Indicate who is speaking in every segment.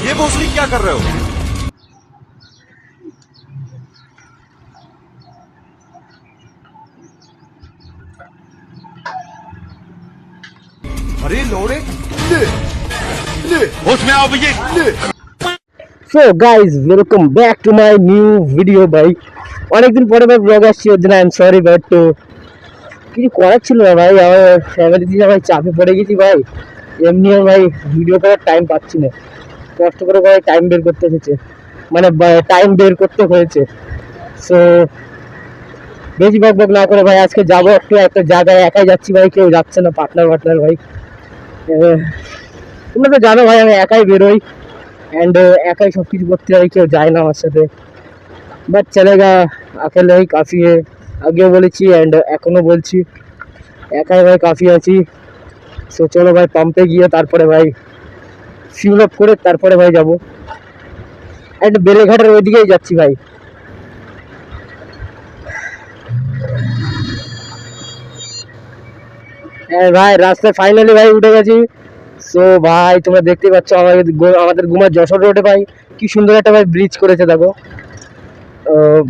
Speaker 1: ये भोसड़ी क्या कर रहे हो? अरे लोड़े ले ले होश में आओ भैया ले।
Speaker 2: So guys welcome back to my new video ভাই। অনেকদিন পরে ভাই ব্লগ আসছি, ওর জন্য আই এম সরি বাট কিছু করার ছিল না ভাই, আমার ফ্যামিলি দিয়ে ভাই চাপে পড়ে গেছি ভাই। এমনি ভাই ভিডিও করার টাইম পাচ্ছি না, কষ্ট করে ভাই টাইম বের করতে হয়েছে, মানে টাইম বের করতে হয়েছে। সো বেশি বক বক না করে ভাই আজকে যাবো একটু একটা জায়গায়, একাই যাচ্ছি ভাই, কেউ যাচ্ছে না, পার্টনার ভাই। তোমরা তো জানো ভাই আমি একাই বেরোই एंड एकाई सब कुछ करते है, क्यों जाए ना আমার সাথে, বাট চলেগা, अकेले ही काफ़ी है। আগেও বলেছি এন্ড এখনো বলছি, একাই ভাই কাফি আছি। সো চলো ভাই পাম্পে গিয়ে তারপরে ভাই ফিউল আপ করে তারপরে ভাই যাব, এন্ড বেলেঘাটের ওইদিকেই যাচ্ছি ভাই। ভাই রাস্তায় ফাইনালি ভাই উঠে গেছি। সো ভাই তোমরা দেখতে পাচ্ছ আমাদের গুমা যশোর রোডে ভাই কি সুন্দর একটা ভাই ব্রিজ করেছে, দেখো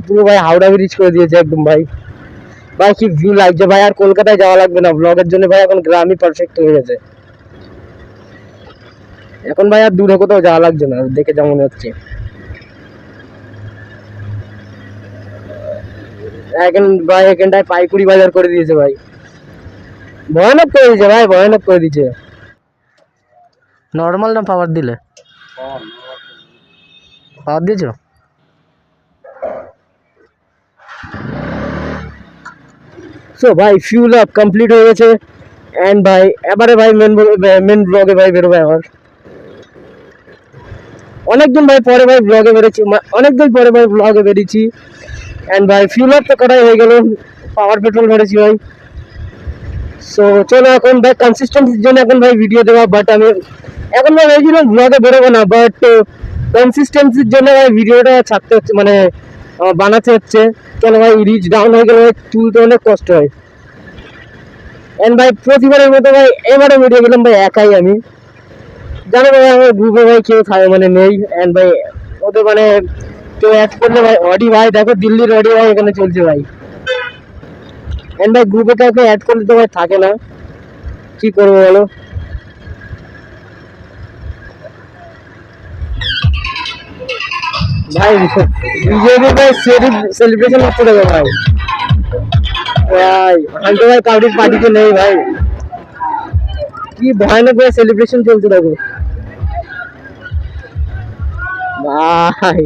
Speaker 2: পুরো ভাই হাওড়া ব্রিজ করে দিয়েছে একদম ভাই। ভাই কি ভিউ লাগছে ভাই, আর কলকাতায় যাওয়া লাগবে না ব্লগের জন্য ভাই, এখন গ্রামই পারফেক্ট হয়ে গেছে। এখন ভাই আর দূরে কোথাও যাওয়া লাগছে না, দেখে যেমন মনে হচ্ছে। এখন ভাই এখানটায় পাইকুড়ি বাজার করে দিয়েছে ভাই, ভয়ানক করে দিয়েছে ভাই, ভয়ানক করে দিয়েছে। নর্মাল না পাওয়ার দিলে? পাওয়ার দিয়েছো? সো ভাই ফিউল আপ কমপ্লিট হয়ে গেছে এন্ড ভাই এবারে ভাই মেন ব্লগে ভাই বেরোবে। আবার অনেকদিন ভাই পরে ভাই ব্লগে বেরিয়েছি, অনেকদিন পরে ভাই ব্লগে বেরিয়েছি এন্ড ভাই ফিউল আপ তো করাই হয়ে গেল, পাওয়ার পেট্রোল ভরেছি ভাই। সো চলো এখন ভাই কনসিস্টেন্সির জন্য এখন ভাই ভিডিও দেওয়া, বাট আমি এখন ভাই এই জন্য ব্লগে বেরোবো না, বাট কনসিস্টেন্সির জন্য ভাই ভিডিওটা ছাড়তে হচ্ছে, মানে বানাতে হচ্ছে। কেন ভাই রিচ ডাউন হয়ে গেলে ভাই তুলতে অনেক কষ্ট হয়। এন্ড ভাই প্রতিবারের মতো ভাই এবারে ভিডিও গেলাম ভাই একাই আমি, জানো ভাই আমার গ্রুপে ভাই কেউ থাকে মানে নেই, এন্ড ভাই ওদের মানে কেউ অ্যাড করলে ভাই অডি ভাই দেখো দিল্লির অডি ভাই এখানে চলছে ভাই, এন্ড ভাই গ্রুপে কাউকে অ্যাড করলে তো ভাই থাকে না, কি করবো বলো। ভাই বিজেপি ভাই সেলিব্রেশন হচ্ছে দেখো ভাই, ভাই আমি তো ভাই কাউরির পার্টিতে নেই ভাই, কি ভয়ানক ভাই সেলিব্রেশন চলছে দেখো ভাই,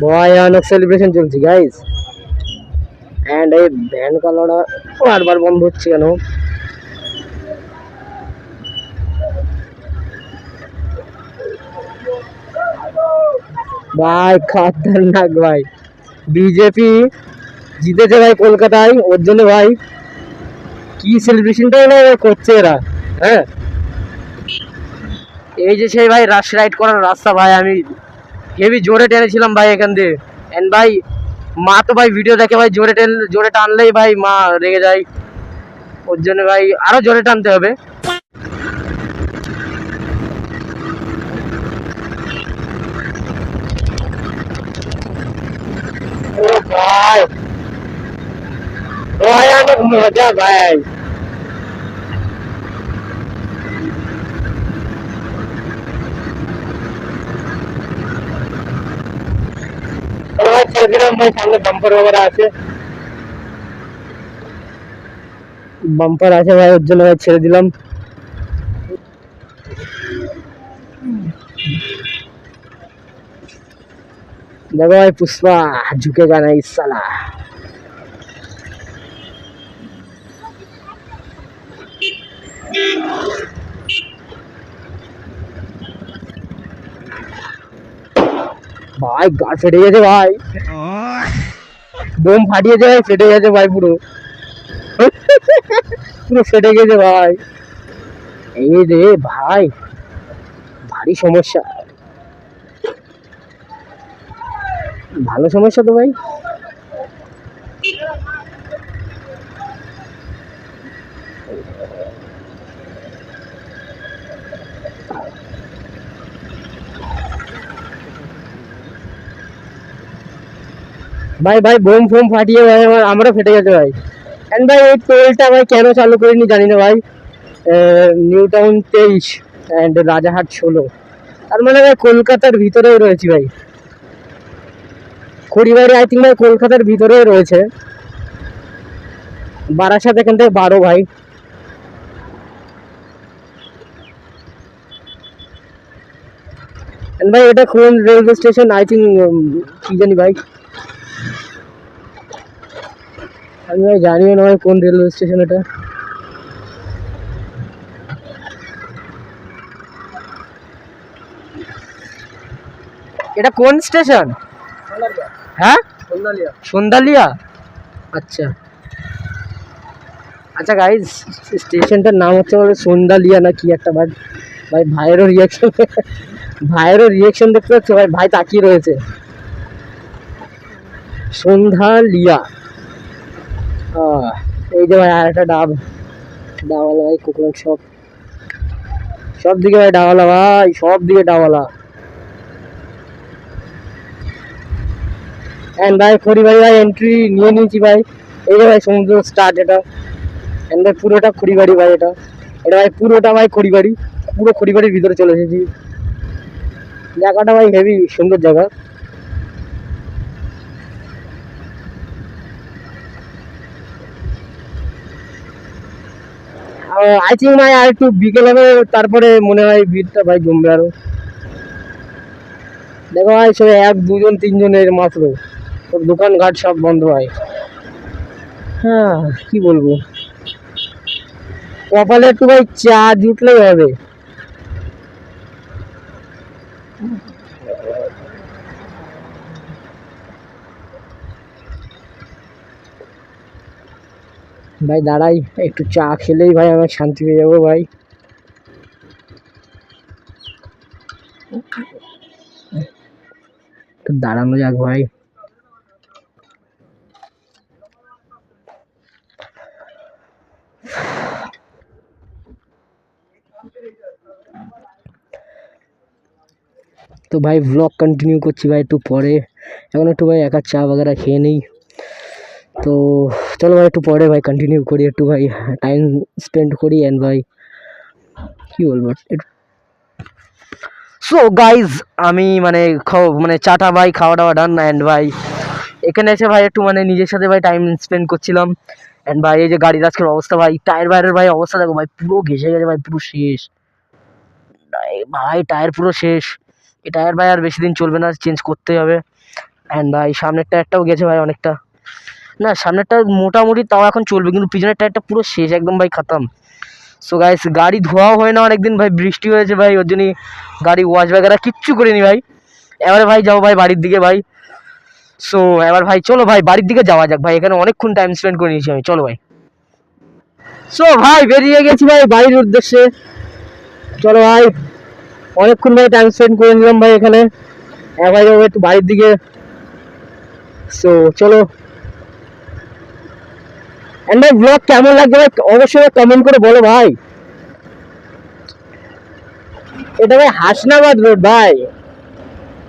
Speaker 2: ভয়ানক সেলিব্রেশন চলছে গাইস। এন্ড এই ভ্যান কালারটা বারবার বন্ধ হচ্ছে কেন? ভাই খতরনাক ভাই, বিজেপি জিতেছে ভাই কলকাতায়, ওর জন্য ভাই কি সেলিব্রেশনটাই না করছে এরা। হ্যাঁ এই যে সেই ভাই রাশ রাইড করার রাস্তা ভাই, আমি হেভি জোরে টেনেছিলাম ভাই এখান দিয়ে, এন্ড ভাই মা তো ভাই ভিডিও দেখে ভাই, জোরে টানলেই ভাই মা রেগে যায়, ওর জন্য ভাই আরো জোরে টানতে হবে। ও ভাই ভয়ানক মজা ভাই, ভাই সামনে বাম্পার ওভার আছে, বাম্পার আছে ভাই, ওর জন্য ভাই ছেড়ে দিলাম। দেখো ভাই পুষ্পা ঝুঁকেগা না ইস সালা। ভাই গাড় ফেটে গেছে ভাই, বোম ফাটিয়েছে ভাই, ফেটে গেছে ভাই, পুরো পুরো ফেটে গেছে ভাই। এই রে ভাই ভারী সমস্যা, ভালো সমস্যা তো ভাই। ভাই ভাই বোম ফোম ফাটিয়ে ভাই আমারও ফেটে গেছে ভাই। এন্ড ভাই এই টোলটা ভাই কেন চালু করিনি জানি না ভাই। নিউ টাউন 23 এন্ড রাজারহাট 16, তার মানে ভাই কলকাতার ভিতরেই রয়েছি ভাই। খড়িবাড়ি আই থিঙ্ক ভাই কলকাতার ভিতরেই রয়েছে। বারাসাত এখান থেকে 12 ভাই। এন্ড ভাই এটা কোন রেলওয়ে স্টেশন আই থিঙ্ক কি জানি ভাই, আমি ভাই জানিও না ভাই কোন রেলওয়ে স্টেশন এটা। এটা কোন স্টেশন? হ্যাঁ সন্ধ্যালিয়া। আচ্ছা আচ্ছা গাইজ, স্টেশনটার নাম হচ্ছে সন্ধ্যালিয়া না কি একটা। ভাই ভাই ভাইয়েরও রিয়াকশন দেখতে পাচ্ছ ভাই, ভাই তাকিয়ে রয়েছে। সন্ধ্যালিয়া, এই যে ভাই আর একটা ডাবওয়ালা ভাই, কোকোনাট শপ, সব দিকে ভাই ডাবওয়ালা ভাই, সব দিকে ডাবওয়ালা। এন্ড ভাই খড়িবাড়ি ভাই এন্ট্রি নিয়ে নিয়েছি ভাই। এই যে ভাই সমুদ্র স্টার্ট এটা। এন্ড ভাই পুরোটা খড়িবাড়ি ভাই, এটা এটা ভাই পুরোটা ভাই খড়িবাড়ি, পুরো খড়িবাড়ির ভিতরে চলে এসেছি। জায়গাটা ভাই হেভি সুন্দর জায়গা। আই থিঙ্ক ভাই আর একটু বিকেল হবে, তারপরে মনে হয় ভিড়টা ভাই জমবে আরো। দেখো ভাই সব 1 2 জন 3 জনের মাত্র, দোকানঘাট সব বন্ধ ভাই। হ্যাঁ কি বলবো, কপালে একটু ভাই চা জুটলেই হবে। ভাই দাঁড়াই, একটু চা খেলেই ভাই আমার শান্তি পেয়ে যাবো ভাই। একটু দাঁড়ানো যাক ভাই। তো ভাই ব্লগ কন্টিনিউ করছি ভাই একটু পরে, এখন একটু ভাই একা চা বাগেরা খেয়ে নেই। তো চলো ভাই একটু পরে ভাই কন্টিনিউ করি, একটু ভাই টাইম স্পেন্ড করি। অ্যান্ড ভাই কি বলবো, সো গাইজ আমি মানে মানে চাটা ভাই খাওয়া দাওয়া ডান। অ্যান্ড ভাই এখানে এসে ভাই একটু মানে নিজের সাথে ভাই টাইম স্পেন্ড করছিলাম। অ্যান্ড ভাই এই যে গাড়ির আজকের অবস্থা ভাই, টায়ার বাইরের ভাই অবস্থা দেখো ভাই, পুরো ঘেসে গেছে ভাই, পুরো শেষ ভাই, টায়ার পুরো শেষ। এই টায়ার ভাই আর বেশি দিন চলবে না, চেঞ্জ করতেই হবে। অ্যান্ড ভাই সামনের টায়ারটাও গেছে ভাই অনেকটা, না সামনেরটা মোটামুটি তাও এখন চলবে, কিন্তু পিছনের টায়ারটা পুরো শেষ একদম ভাই, খাতাম। সো গাইস গাড়ি ধোয়াও হয় না অনেকদিন ভাই, বৃষ্টি হয়েছে ভাই, ওর জন্যই গাড়ি ওয়াশ বাগেরা কিচ্ছু করিনি ভাই। এবারে ভাই যাবো ভাই বাড়ির দিকে ভাই। সো এবার ভাই চলো ভাই বাড়ির দিকে যাওয়া যাক ভাই, এখানে অনেকক্ষণ টাইম স্পেন্ড করে নিয়েছি আমি, চলো ভাই। সো ভাই বেরিয়ে গেছি ভাই বাড়ির উদ্দেশ্যে, চলো ভাই। অনেকক্ষণ ভাই টাইম স্পেন্ড করে নিলাম ভাই এখানে, এবার যাবো একটু বাড়ির দিকে। সো চলো। এন্ড ভাই ব্লগ কেমন লাগবে ভাই অবশ্যই কমেন্ট করে বলো ভাই। এটা ভাই হাসনাবাদ রোড ভাই,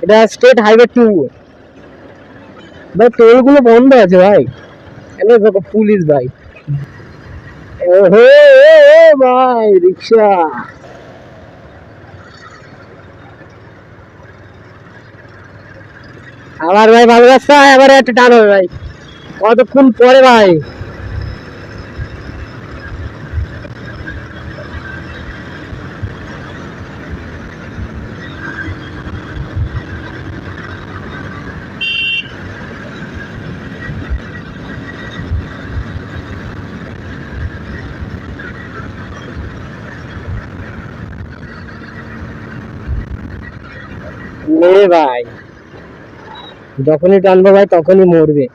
Speaker 2: এটা স্টেট হাইওয়ে 2 ভাই, টোল গুলো বন্ধ আছে ভাই। পুলিশ ভাই, ভাই রিক্সা। আবার ভাই ভালো রাস্তা, এবারে একটা টান হবে ভাই, কতক্ষণ পরে ভাই। ভাই যখনই টানবো ভাই তখনই মরবে।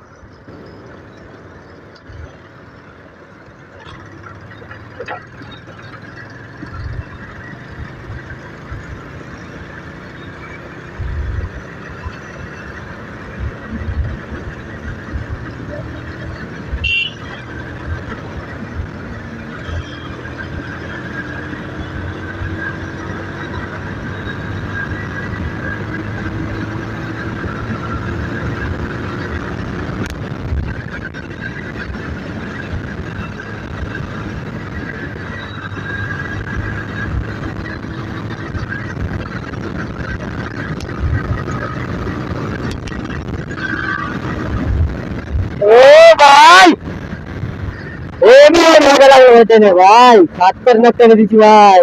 Speaker 2: লাগলো ভাই টেনে ভাই, খতরনাক টেনে দিচ্ছি ভাই,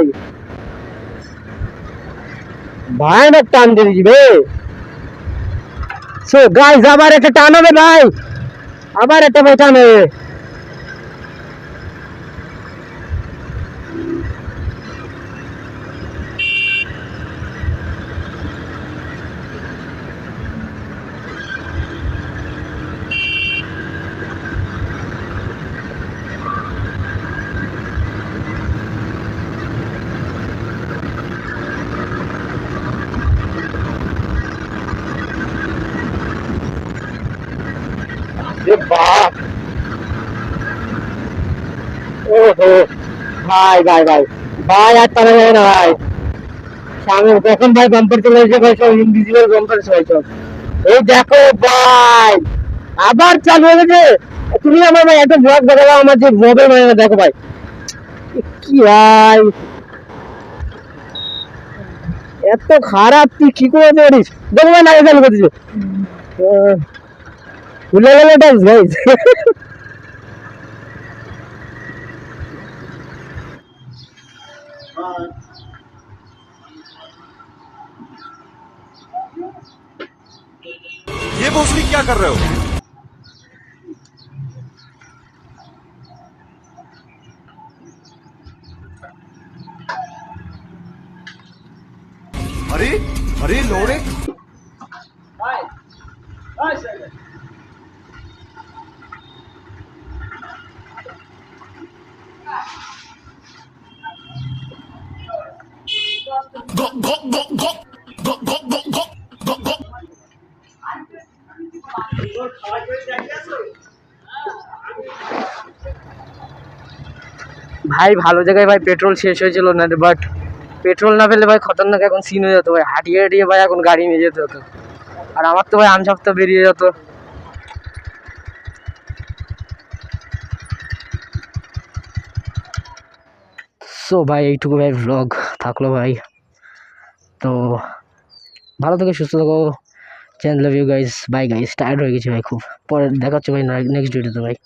Speaker 2: ভয়ানক টান দিয়ে দিচ্ছি বে। সো গাইস আবার একটা টান হবে ভাই, আবার একটা ভাই টান হবে। বাপ, ওহো ভাই ভাই ভাই ভাই, আর টানা যাবে না ভাই। সামনে কখন ভাই বাম্পার চলে এসে ভাই, সব ইনভিজিবল বাম্পার সবাই সব। এই দেখো ভাই, আবার চালু হয়ে গেছে। তুমি আমার ভাই একটা ব্লগ দেখাবো, আমার যে ব্লগের মানে দেখো ভাই কি ভাই, এত খারাপ তুই কি করে পারিস। দেখো ভাই লাগে চালু করতেছে, ভুলে গেল ডান্স গাইস।
Speaker 1: ये भोसड़ी क्या कर रहे हो? अरे अरे लोड़े,
Speaker 2: ভাই ভালো জায়গায় ভাই পেট্রোল শেষ হয়েছিল না, বাট পেট্রোল না পেলে ভাই খতরনাক এখন সিন হয়ে যেত ভাই, হাঁটিয়ে হাঁটিয়ে ভাই এখন গাড়ি নিয়ে যেতে হতো। আর আমার তো ভাই আমঝাপ্তা বেরিয়ে যেত। সো ভাই এইটুকু ভাই ভ্লগ থাকলো ভাই, তো ভালো থেকে সুস্থ থাকো, channel love you guys, bye guys, tired হয়ে গেছি ভাই খুব, পরে দেখা হচ্ছে ভাই নেক্সট ভিডিওতে ভাই।